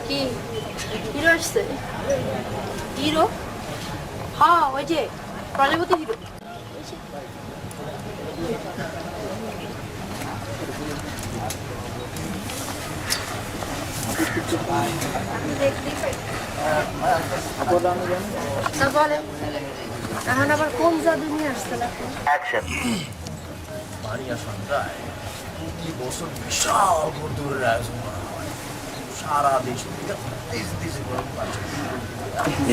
কি হিরো আসছে? হিরো? হ্যাঁ, ওই যে প্রজাপতি হিরো। এখন আবার কোন জাদু নিয়ে আসছে না? মারিয়া সন্ধ্যায় প্রতি বছর বিশাল দূরের আয়োজন করা হয়। সারা দেশ থেকে দেশে করে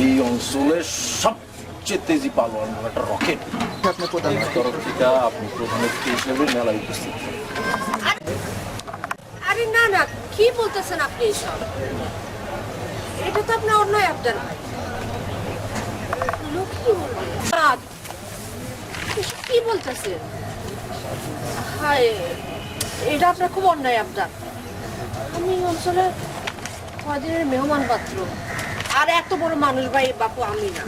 এই অঞ্চলের সবচেয়ে তেজি পালোয়ান একটা রকেট আপনি প্রধানের তরফ থেকে আপনি প্রধান অতিথি হিসেবে মেলায় উপস্থিত। আরে না না, কি বলতেছেন আপনি এসব? এটা তো আপনার অন্যায় আবদার। কি বলতেছেন? হায়, এটা আপনার খুব অন্যায় আবদার। আমি অঞ্চলে কদিনের মেহমান পাত্র, আর এত বড় মানুষ ভাই বাপু আমি না।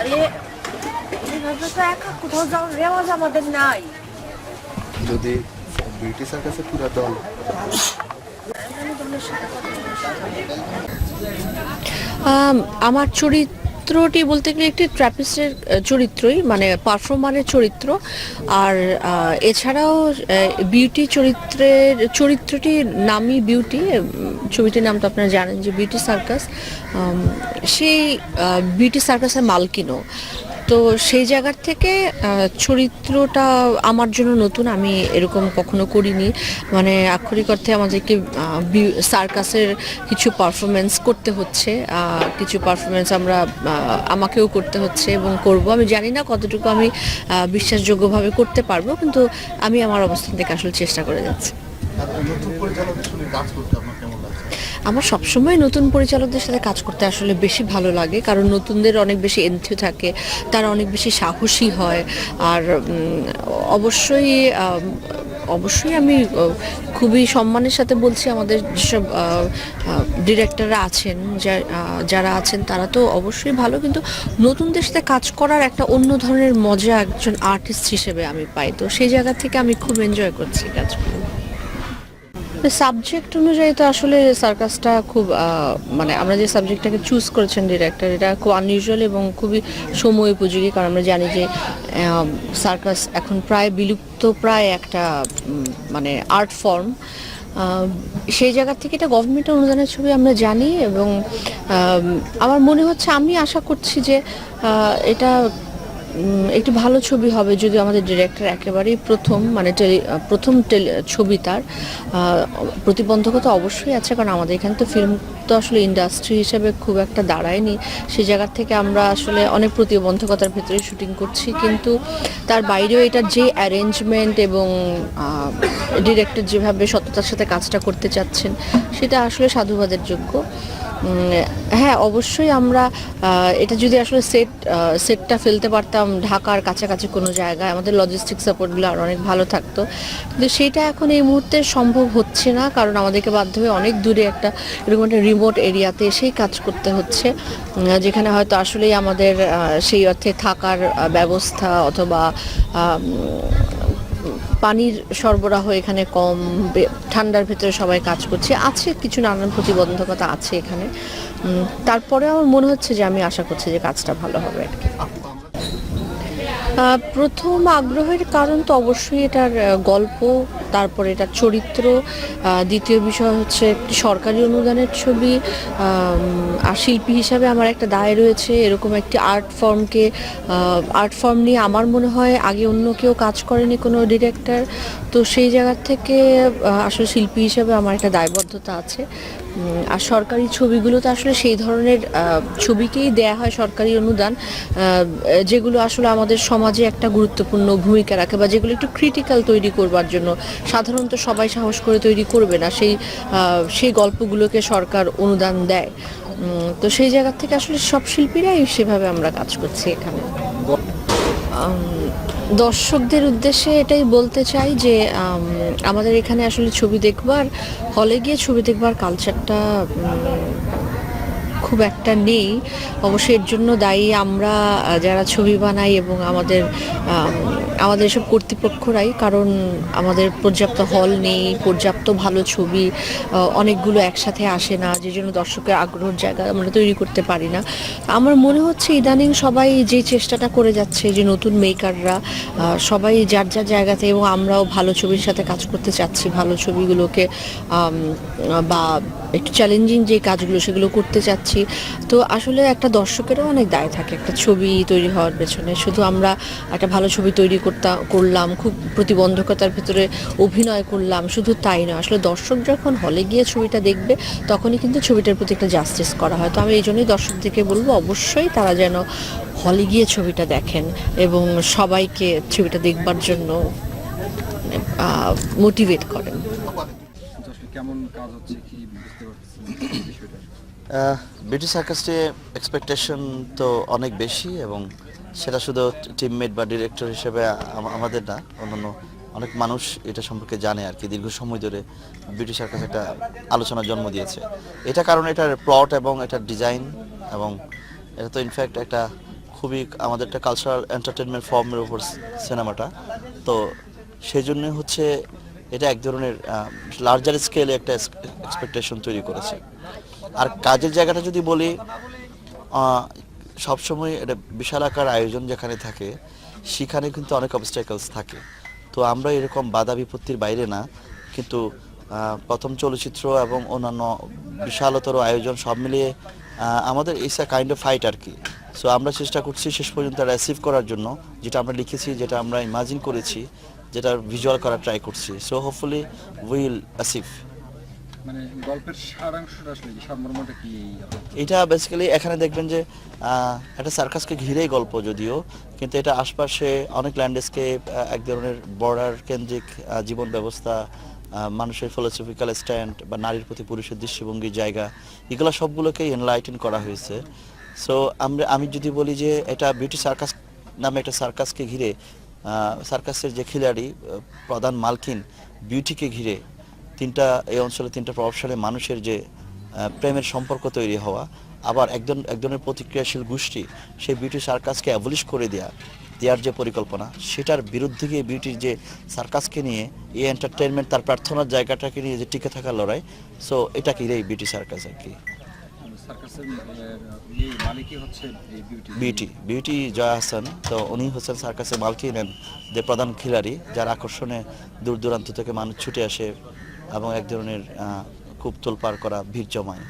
আরে এইভাবে তো একা কোথাও যাওয়ার রেওয়াজ আমাদের নাই। যদি বিউটি সার্কাসের পুরো দল আমার চরিত্রটি বলতে গেলে একটি ট্র্যাপিস্টের চরিত্রই, মানে পারফর্মারের চরিত্র। আর এছাড়াও বিউটি চরিত্রটির নামই বিউটি। ছবিটির নাম তো আপনারা জানেন যে বিউটি সার্কাস। সেই বিউটি সার্কাসের মালকিনও তো সেই জায়গার থেকে চরিত্রটা আমার জন্য নতুন। আমি এরকম কখনো করিনি, মানে আক্ষরিক অর্থে আমাদেরকে সার্কাসের কিছু পারফরমেন্স করতে হচ্ছে, কিছু পারফরমেন্স আমাকেও করতে হচ্ছে এবং করব। আমি জানি না কতটুকু আমি বিশ্বাসযোগ্যভাবে করতে পারবো, কিন্তু আমি আমার অবস্থান থেকে আসলে চেষ্টা করে যাচ্ছি। আমার সবসময় নতুন পরিচালকদের সাথে কাজ করতে আসলে বেশি ভালো লাগে, কারণ নতুনদের অনেক বেশি এন্থু থাকে, তারা অনেক বেশি সাহসী হয়। আর অবশ্যই আমি খুবই সম্মানের সাথে বলছি, আমাদের যেসব ডিরেক্টররা আছেন, যারা আছেন তারা তো অবশ্যই ভালো, কিন্তু নতুনদের সাথে কাজ করার একটা অন্য ধরনের মজা একজন আর্টিস্ট হিসেবে আমি পাই। তো সেই জায়গা থেকে আমি খুব এনজয় করছি কাজগুলো। সাবজেক্ট অনুযায়ী তো আসলে সার্কাসটা খুব মানে আমরা যে সাবজেক্টটাকে চুজ করেছেন ডিরেক্টর, এটা খুব আনইউজুয়াল এবং খুবই সময় উপযোগী, কারণ আমরা জানি যে সার্কাস এখন প্রায় বিলুপ্ত প্রায় একটা মানে আর্ট ফর্ম। সেই জায়গা থেকে এটা গভর্নমেন্টের অনুদানের ছবি আমরা জানি, এবং আমার মনে হচ্ছে, আমি আশা করছি যে এটা একটি ভালো ছবি হবে যদি আমাদের ডিরেক্টর একেবারেই প্রথম ছবি। তার প্রতিবন্ধকতা অবশ্যই আছে, কারণ আমাদের এখানে তো ফিল্ম তো আসলে ইন্ডাস্ট্রি হিসেবে খুব একটা দাঁড়ায়নি। সেই জায়গা থেকে আমরা আসলে অনেক প্রতিবন্ধকতার ভেতরে শুটিং করছি, কিন্তু তার বাইরেও এটার যে অ্যারেঞ্জমেন্ট এবং ডিরেক্টর যেভাবে সততার সাথে কাজটা করতে চাচ্ছেন, সেটা আসলে সাধুবাদের যোগ্য। হ্যাঁ, অবশ্যই আমরা এটা যদি আসলে সেটটা ফেলতে পারতাম ঢাকার কাছাকাছি কোনো জায়গায়, আমাদের লজিস্টিক সাপোর্টগুলো আর অনেক ভালো থাকতো, কিন্তু সেটা এখন এই মুহূর্তে সম্ভব হচ্ছে না, কারণ আমাদেরকে বাধ্য হয়ে অনেক দূরে এরকম একটা রিমোট এরিয়াতে এসেই কাজ করতে হচ্ছে, যেখানে হয়তো আসলেই আমাদের সেই অর্থে থাকার ব্যবস্থা অথবা পানির সরবরাহ এখানে কম, ঠান্ডার ভেতরে সবাই কাজ করছে, আছে কিছু নানান প্রতিবন্ধকতা আছে এখানে। তারপরে আমার মনে হচ্ছে যে আমি আশা করছি যে কাজটা ভালো হবে আর কি। প্রথম আগ্রহের কারণ তো অবশ্যই এটার গল্প, তারপরে এটার চরিত্র, দ্বিতীয় বিষয় হচ্ছে একটি সরকারি অনুদানের ছবি, আর শিল্পী হিসাবে আমার একটা দায় রয়েছে এরকম একটি আর্ট ফর্ম নিয়ে আমার মনে হয় আগে অন্য কেউ কাজ করেনি কোনো ডিরেক্টর। তো সেই জায়গা থেকে আসলে শিল্পী হিসাবে আমার একটা দায়বদ্ধতা আছে। আর সরকারি ছবিগুলোতে আসলে সেই ধরনের ছবিকেই দেয়া হয় সরকারি অনুদান, যেগুলো আসলে আমাদের সমাজে একটা গুরুত্বপূর্ণ ভূমিকা রাখে, বা যেগুলো একটু ক্রিটিক্যাল তৈরি করবার জন্য সাধারণত সবাই সাহস করে তৈরি করবে না, সেই গল্পগুলোকে সরকার অনুদান দেয়। তো সেই জায়গা থেকে আসলে সব শিল্পীরাই সেভাবে আমরা কাজ করছি এখানে। দর্শকদের উদ্দেশ্যে এটাই বলতে চাই যে আমাদের এখানে আসলে ছবি দেখবার, হলে গিয়ে ছবি দেখবার কালচারটা খুব একটা নেই। অবশ্যই এর জন্য দায়ী আমরা যারা ছবি বানাই এবং আমাদের সব কর্তৃপক্ষরাই, কারণ আমাদের পর্যাপ্ত হল নেই, পর্যাপ্ত ভালো ছবি অনেকগুলো একসাথে আসে না, যে জন্য দর্শকের আগ্রহের জায়গা আমরা তৈরি করতে পারি না। আমার মনে হচ্ছে ইদানিং সবাই যে চেষ্টাটা করে যাচ্ছে, যে নতুন মেকাররা সবাই যার যার জায়গাতে, এবং আমরাও ভালো ছবির সাথে কাজ করতে চাচ্ছি, ভালো ছবিগুলোকে বা একটু চ্যালেঞ্জিং যে কাজগুলো সেগুলো করতে চাচ্ছি। তো আসলে একটা দর্শকেরও অনেক দায় থাকে একটা ছবি তৈরি হওয়ার পেছনে। শুধু আমরা একটা ভালো ছবি তৈরি করলাম, খুব প্রতিবন্ধকতার ভিতরে অভিনয় করলাম, শুধু তাই নয়, আসলে দর্শক যখন হলে গিয়ে ছবিটা দেখবে তখনই কিন্তু ছবিটার প্রতি একটা জাস্টিস করা হয়। তো আমি এই জন্যই দর্শকদেরকে বলবো অবশ্যই তারা যেন হলে গিয়ে ছবিটা দেখেন এবং সবাইকে ছবিটা দেখবার জন্য মোটিভেট করেন। কেমন কাজ হচ্ছে কি বুঝতে পারতেছেন বিষয়টা? বিউটি সার্কাসে এক্সপেকটেশন তো অনেক বেশি, এবং সেটা শুধু টিমমেট বা ডিরেক্টর হিসেবে আমাদের না, অন্যান্য অনেক মানুষ এটা সম্পর্কে জানে আর কি। দীর্ঘ সময় ধরে বিউটি সার্কাস একটা আলোচনার জন্ম দিয়েছে। এটা কারণ এটার প্লট এবং এটার ডিজাইন, এবং এটা তো ইনফ্যাক্ট একটা খুবই আমাদের একটা কালচারাল এন্টারটেনমেন্ট ফর্মের উপর সিনেমাটা, তো সেই জন্য হচ্ছে এটা এক ধরনের লার্জার স্কেলে একটা এক্সপেকটেশন তৈরি করেছে। আর কাজের জায়গাটা যদি বলি, সবসময় এটা বিশাল আকার আয়োজন যেখানে থাকে সেখানে কিন্তু অনেক অবস্ট্যাকলস থাকে। তো আমরা এরকম বাধা বিপত্তির বাইরে না, কিন্তু প্রথম চলচ্চিত্র এবং অন্যান্য বিশালতর আয়োজন সব মিলিয়ে আমাদের it's a kind of fight আর কি। সো আমরা চেষ্টা করছি শেষ পর্যন্ত অ্যাচিভ করার জন্য, যেটা আমরা লিখেছি, যেটা আমরা ইমাজিন করেছি, যেটা ভিজুয়াল করার ট্রাই করছি। So hopefully will achieve. মানে গল্পের সারাংশটা আসলে কি, সারমর্মটা কি? এটা বেসিক্যালি এখানে দেখবেন যে একটা সার্কাসকে ঘিরেই গল্প যদিও, কিন্তু এটা আশপাশে অনেক ল্যান্ডস্কেপ, এক ধরনের বর্ডার কেন্দ্রিক জীবন ব্যবস্থা, মানুষের ফিলোসফিক্যাল স্ট্যান্ড বা নারীর প্রতি পুরুষের দৃষ্টিভঙ্গির জায়গা, এগুলো সবগুলোকেই এনলাইটেন করা হয়েছে। সো আমি যদি বলি যে এটা বিউটি সার্কাস নামে একটা সার্কাসকে ঘিরে, সার্কাসের যে খিলাড়ি প্রধান মালকিন বিউটিকে ঘিরে এই অঞ্চলে তিনটা প্রভাবশালী মানুষের যে প্রেমের সম্পর্ক তৈরি হওয়া, আবার একজনের প্রতিক্রিয়াশীল গোষ্ঠী সেই বিউটি সার্কাসকে অ্যাবলিশ করে দেওয়ার যে পরিকল্পনা, সেটার বিরুদ্ধে গিয়ে বিউটির যে সার্কাসকে নিয়ে এই এন্টারটেনমেন্ট, তার প্রার্থনার জায়গাটাকে নিয়ে যে টিকে থাকার লড়াই, সো এটা ঘিরেই বিউটি সার্কাস আর কি। সার্কাসের মালিকই হচ্ছে বিউটি জয়া হাসান, তো উনি হচ্ছেন সার্কাসের মালকিন, যে প্রধান খিলাড়ি যার আকর্ষণে দূর দূরান্ত থেকে মানুষ ছুটে আসে এবং এক ধরনের খুব তোলপাড় করা ভিড় জমায়।